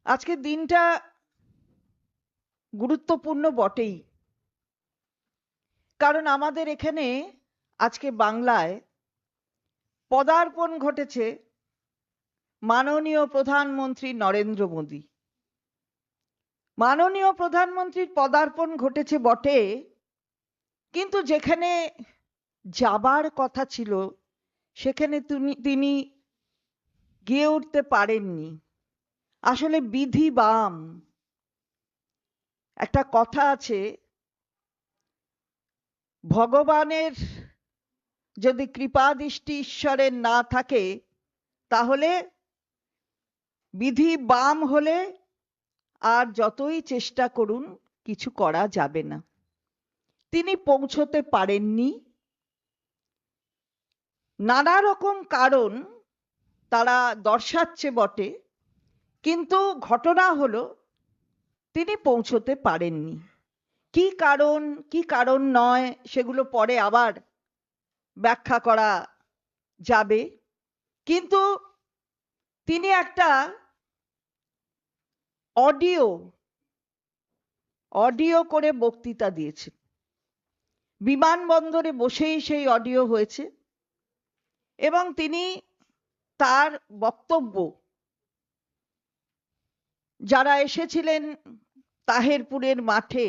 আজকের দিনটা গুরুত্বপূর্ণ বটেই, কারণ আমাদের এখানে আজকে বাংলায় পদার্পণ ঘটেছে মাননীয় প্রধানমন্ত্রী নরেন্দ্র মোদী। মাননীয় প্রধানমন্ত্রীর পদার্পণ ঘটেছে বটে, কিন্তু যেখানে যাবার কথা ছিল সেখানে তিনি গিয়ে উঠতে পারেননি। আসলে বিধি বাম। একটা কথা আছে, ভগবানের যদি কৃপা দৃষ্টি ঈশ্বরের না থাকে তাহলে বিধি বাম হলে আর যতই চেষ্টা করুন কিছু করা যাবে না। তিনি পৌঁছতে পারেননি, নানা রকম কারণ তারা দর্শাচ্ছে বটে, কিন্তু ঘটনা হলো তিনি পৌঁছতে পারেননি। কি কারণ নয় সেগুলো পরে আবার ব্যাখ্যা করা যাবে, কিন্তু তিনি একটা অডিও করে বক্তৃতা দিয়েছেন। বিমানবন্দরে বসেই সেই অডিও হয়েছে এবং তিনি তার বক্তব্য যারা এসেছিলেন তাহেরপুরের মাঠে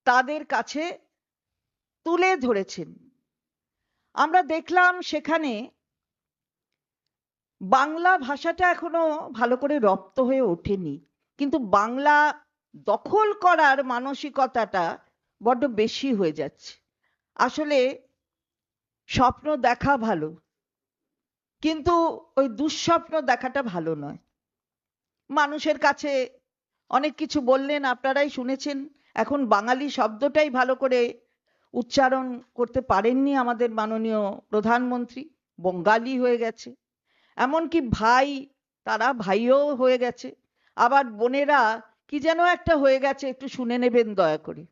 তাদের কাছে তুলে ধরেছেন। আমরা দেখলাম সেখানে বাংলা ভাষাটা এখনো ভালো করে রপ্ত হয়ে ওঠেনি, কিন্তু বাংলা দখল করার মানসিকতাটা বড্ড বেশি হয়ে যাচ্ছে। আসলে স্বপ্ন দেখা ভালো, কিন্তু ওই দুঃস্বপ্ন দেখাটা ভালো নয়। মানুষের কাছে অনেক কিছু বললেন, আপনারাই শুনেছেন। এখন বাঙালি শব্দটাই ভালো করে উচ্চারণ করতে পারেননি আমাদের মাননীয় প্রধানমন্ত্রী, বঙ্গালী হয়ে গেছে। এমনকি ভাই, তারা ভাইও হয়ে গেছে, আবার বোনেরা কি যেন একটা হয়ে গেছে, একটু শুনে নেবেন দয়া করে।